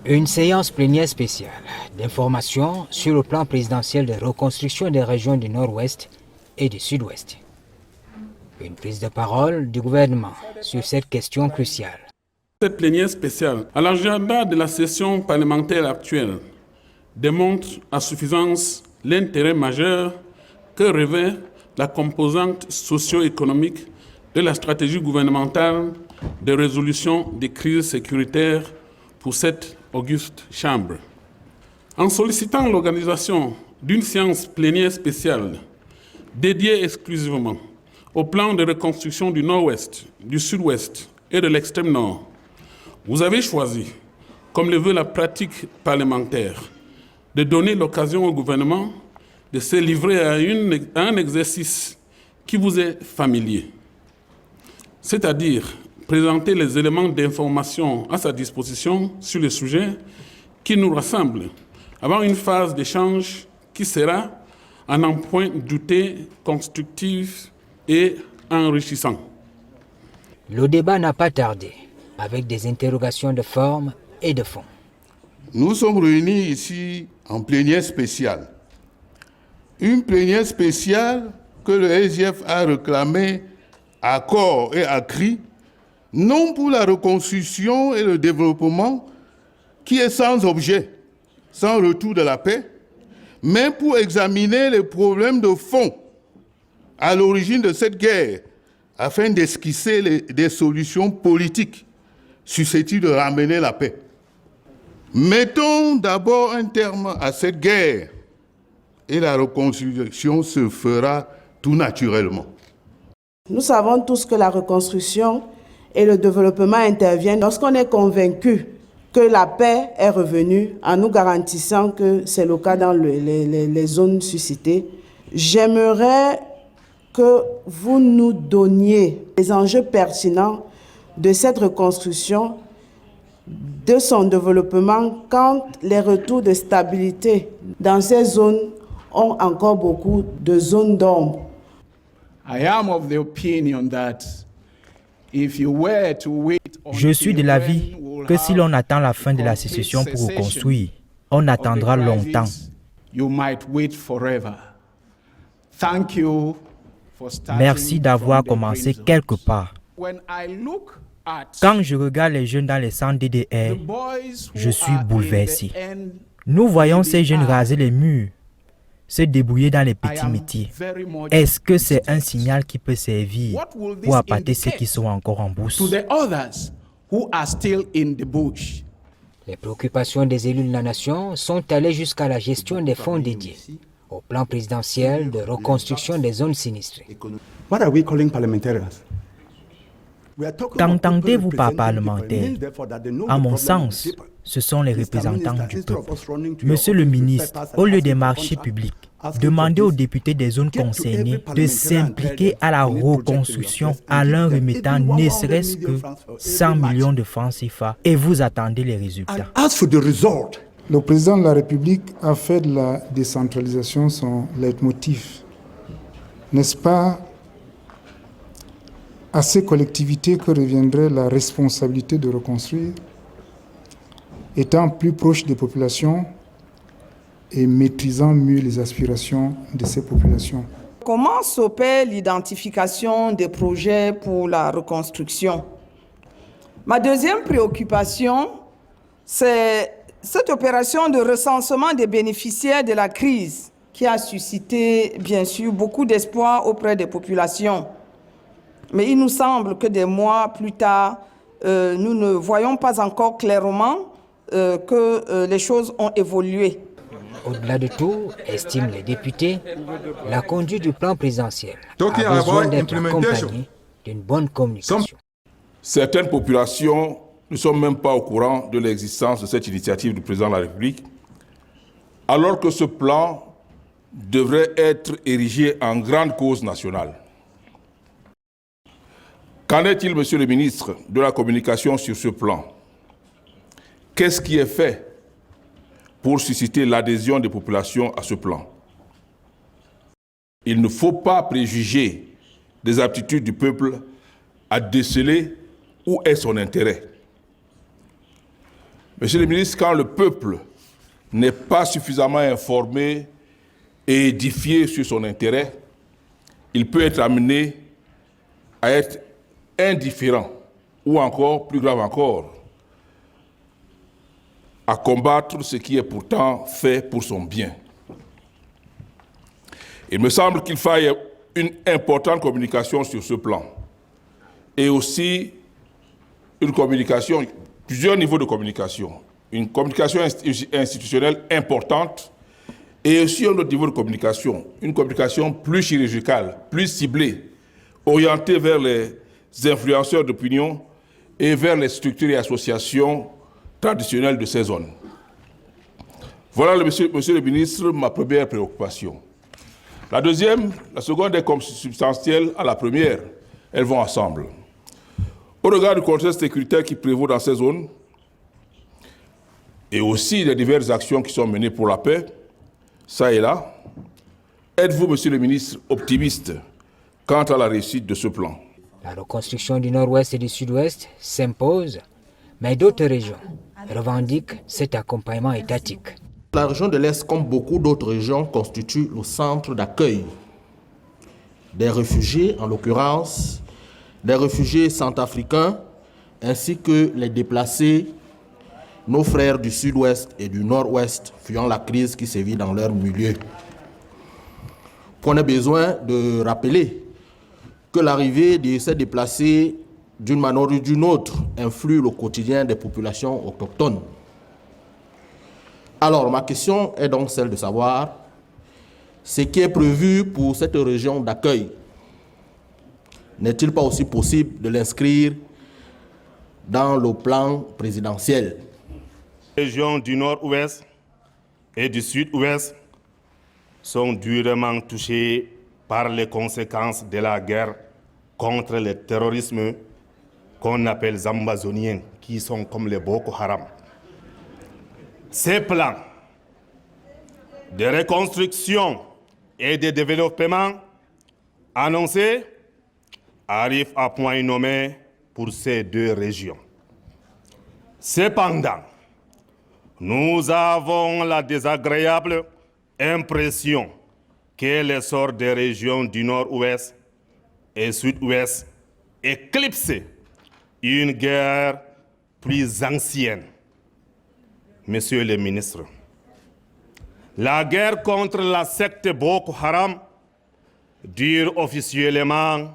Une séance plénière spéciale d'information sur le plan présidentiel de reconstruction des régions du Nord-Ouest et du Sud-Ouest. Une prise de parole du gouvernement sur cette question cruciale. Cette plénière spéciale, à l'agenda de la session parlementaire actuelle, démontre à suffisance l'intérêt majeur que revêt la composante socio-économique de la stratégie gouvernementale de résolution des crises sécuritaires pour cette auguste Chambre. En sollicitant l'organisation d'une séance plénière spéciale dédiée exclusivement au plan de reconstruction du Nord-Ouest, du Sud-Ouest et de l'extrême Nord, vous avez choisi, comme le veut la pratique parlementaire, de donner l'occasion au gouvernement de se livrer à un exercice qui vous est familier, c'est-à-dire présenter les éléments d'information à sa disposition sur le sujet qui nous rassemble avant une phase d'échange qui sera, à n'en point douter, constructive et enrichissante. Le débat n'a pas tardé, avec des interrogations de forme et de fond. Nous sommes réunis ici en plénière spéciale. Une plénière spéciale que le SGF a réclamée à corps et à cri, non pour la reconstruction et le développement qui est sans objet, sans retour de la paix, mais pour examiner les problèmes de fond à l'origine de cette guerre, afin d'esquisser des solutions politiques susceptibles de ramener la paix. Mettons d'abord un terme à cette guerre et la reconstruction se fera tout naturellement. Nous savons tous que la reconstruction et le développement interviennent lorsqu'on est convaincu que la paix est revenue, en nous garantissant que c'est le cas dans les zones suscitées. J'aimerais que vous nous donniez les enjeux pertinents de cette reconstruction, de son développement, quand les retours de stabilité dans ces zones ont encore beaucoup de zones d'ombre. Je suis de l'avis que si l'on attend la fin de la sécession pour reconstruire, on attendra longtemps. Merci d'avoir commencé quelque part. Quand je regarde les jeunes dans les centres DDR, je suis bouleversé. Nous voyons ces jeunes raser les murs, se débrouiller dans les petits métiers. Est-ce que c'est un signal qui peut servir pour appâter ceux qui sont encore en bourse? Les préoccupations des élus de la nation sont allées jusqu'à la gestion des fonds dédiés au plan présidentiel de reconstruction des zones sinistrées. Qu'entendez-vous par parlementaire? À mon sens, ce sont les représentants du peuple. Monsieur le ministre, au lieu des marchés publics, demandez aux députés des zones concernées de s'impliquer à la reconstruction en leur remettant ne serait-ce que 100 millions de francs CFA et vous attendez les résultats. Le président de la République a fait de la décentralisation son leitmotiv. N'est-ce pas à ces collectivités que reviendrait la responsabilité de reconstruire, étant plus proche des populations et maîtrisant mieux les aspirations de ces populations? Comment s'opère l'identification des projets pour la reconstruction? Ma deuxième préoccupation, c'est cette opération de recensement des bénéficiaires de la crise qui a suscité, bien sûr, beaucoup d'espoir auprès des populations. Mais il nous semble que des mois plus tard, nous ne voyons pas encore clairement que les choses ont évolué. Au-delà de tout, estiment les députés, la conduite du plan présidentiel a besoin d'être accompagnée d'une bonne communication. Certaines populations ne sont même pas au courant de l'existence de cette initiative du président de la République, alors que ce plan devrait être érigé en grande cause nationale. Qu'en est-il, monsieur le ministre, de la communication sur ce plan? Qu'est-ce qui est fait pour susciter l'adhésion des populations à ce plan? Il ne faut pas préjuger des aptitudes du peuple à déceler où est son intérêt. Monsieur le ministre, quand le peuple n'est pas suffisamment informé et édifié sur son intérêt, il peut être amené à être indifférent ou encore, plus grave encore, à combattre ce qui est pourtant fait pour son bien. Il me semble qu'il faille une importante communication sur ce plan et aussi une communication, plusieurs niveaux de communication. Une communication institutionnelle importante et aussi un autre niveau de communication, une communication plus chirurgicale, plus ciblée, orientée vers les influenceurs d'opinion et vers les structures et associations traditionnelles de ces zones. Voilà, monsieur le ministre, ma première préoccupation. La seconde est substantielle à la première. Elles vont ensemble. Au regard du contexte sécuritaire qui prévaut dans ces zones et aussi des diverses actions qui sont menées pour la paix, ça et là, êtes-vous, monsieur le ministre, optimiste quant à la réussite de ce plan? La reconstruction du nord-ouest et du sud-ouest s'impose, mais d'autres régions revendiquent cet accompagnement étatique. La région de l'Est, comme beaucoup d'autres régions, constitue le centre d'accueil des réfugiés, en l'occurrence des réfugiés centrafricains, ainsi que les déplacés, nos frères du sud-ouest et du nord-ouest, fuyant la crise qui sévit dans leur milieu. Qu'on a besoin de rappeler que l'arrivée de ces déplacés, d'une manière ou d'une autre, influe le quotidien des populations autochtones. Alors, ma question est donc celle de savoir ce qui est prévu pour cette région d'accueil. N'est-il pas aussi possible de l'inscrire dans le plan présidentiel? Les régions du nord-ouest et du sud-ouest sont durement touchées par les conséquences de la guerre contre le terrorisme qu'on appelle zambazoniens, qui sont comme les Boko Haram. Ces plans de reconstruction et de développement annoncés arrivent à point nommé pour ces deux régions. Cependant, nous avons la désagréable impression que l'essor des régions du nord-ouest et sud-ouest éclipse une guerre plus ancienne. Monsieur le ministre, la guerre contre la secte Boko Haram dure officiellement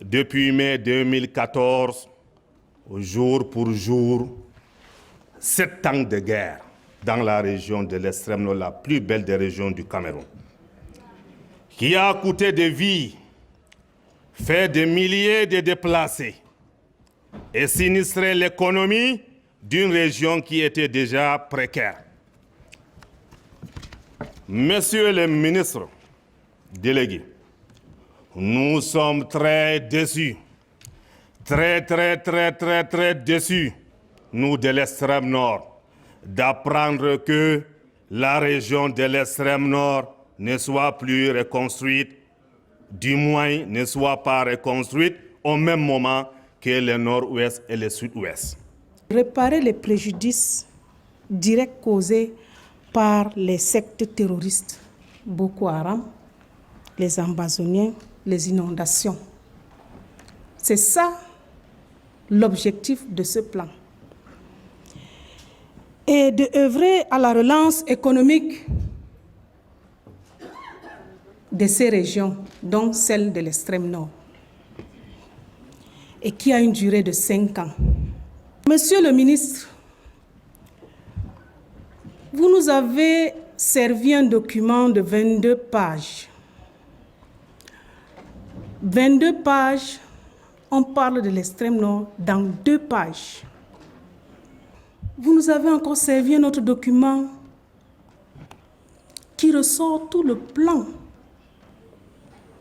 depuis mai 2014, jour pour jour, 7 ans de guerre dans la région de l'extrême nord, la plus belle des régions du Cameroun, qui a coûté des vies, fait des milliers de déplacés et sinistré l'économie d'une région qui était déjà précaire. Monsieur le ministre délégué, nous sommes très déçus, très déçus, nous de l'extrême nord, d'apprendre que la région de l'extrême nord ne soit plus reconstruite, du moins ne soit pas reconstruite au même moment que le nord-ouest et le sud-ouest. Réparer les préjudices directs causés par les sectes terroristes, Boko Haram, les Ambazoniens, les inondations. C'est ça l'objectif de ce plan. Et de œuvrer à la relance économique de ces régions, dont celle de l'extrême nord, et qui a une durée de 5 ans. Monsieur le ministre, vous nous avez servi un document de 22 pages. 22 pages, on parle de l'extrême nord dans 2 pages. Vous nous avez encore servi un autre document qui ressort tout le plan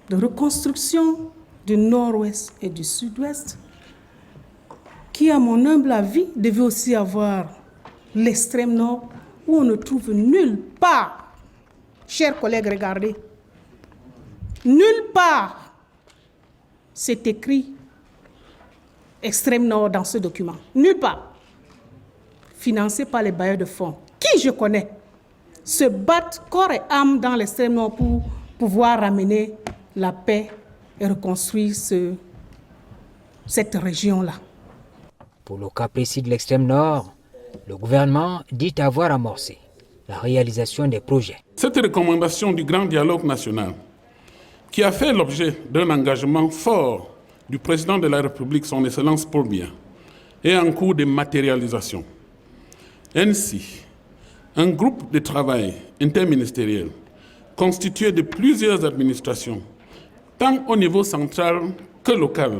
de reconstruction du nord-ouest et du sud-ouest, qui, à mon humble avis, devait aussi avoir l'extrême nord, où on ne trouve nulle part, chers collègues, regardez, nulle part c'est écrit extrême nord dans ce document, nulle part. financés par les bailleurs de fonds, qui je connais, se battent corps et âme dans l'extrême nord pour pouvoir ramener la paix et reconstruire cette région-là. Pour le cas précis de l'extrême nord, le gouvernement dit avoir amorcé la réalisation des projets. Cette recommandation du grand dialogue national, qui a fait l'objet d'un engagement fort du président de la République, son Excellence Paul Biya, est en cours de matérialisation. Ainsi, un groupe de travail interministériel constitué de plusieurs administrations, tant au niveau central que local,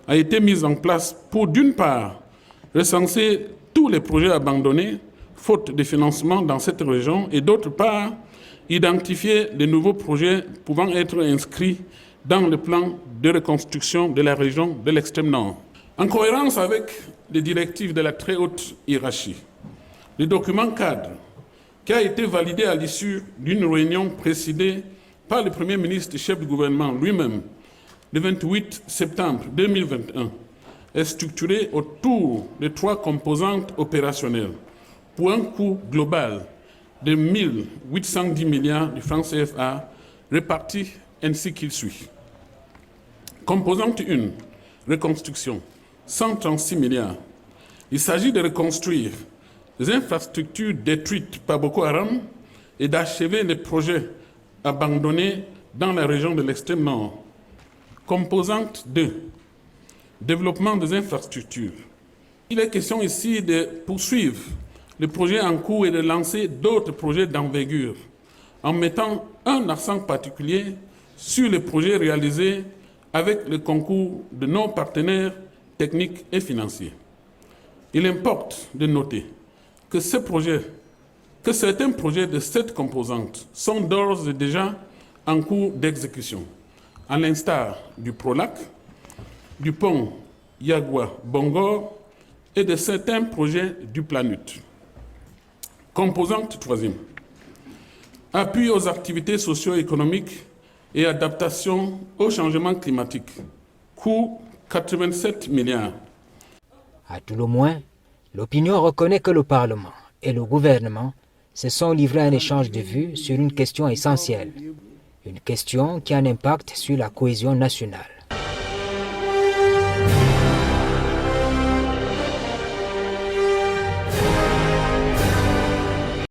a été mis en place pour, d'une part, recenser tous les projets abandonnés, faute de financement dans cette région, et d'autre part, identifier les nouveaux projets pouvant être inscrits dans le plan de reconstruction de la région de l'extrême nord. En cohérence avec les directives de la très haute hiérarchie, le document cadre, qui a été validé à l'issue d'une réunion présidée par le Premier ministre chef du gouvernement lui-même, le 28 septembre 2021, est structuré autour de 3 composantes opérationnelles pour un coût global de 1 810 milliards de francs CFA répartis ainsi qu'il suit. Composante 1, reconstruction, 136 milliards. Il s'agit de reconstruire les infrastructures détruites par Boko Haram et d'achever les projets abandonnés dans la région de l'extrême nord. Composante 2, développement des infrastructures. Il est question ici de poursuivre les projets en cours et de lancer d'autres projets d'envergure en mettant un accent particulier sur les projets réalisés avec le concours de nos partenaires techniques et financiers. Il importe de noter que certains projets de cette composante sont d'ores et déjà en cours d'exécution, à l'instar du PROLAC, du pont Yagua-Bongor et de certains projets du PLANUT. Composante 3e, appui aux activités socio-économiques et adaptation au changement climatique, coût 87 milliards. À tout le moins, l'opinion reconnaît que le Parlement et le gouvernement se sont livrés à un échange de vues sur une question essentielle, une question qui a un impact sur la cohésion nationale.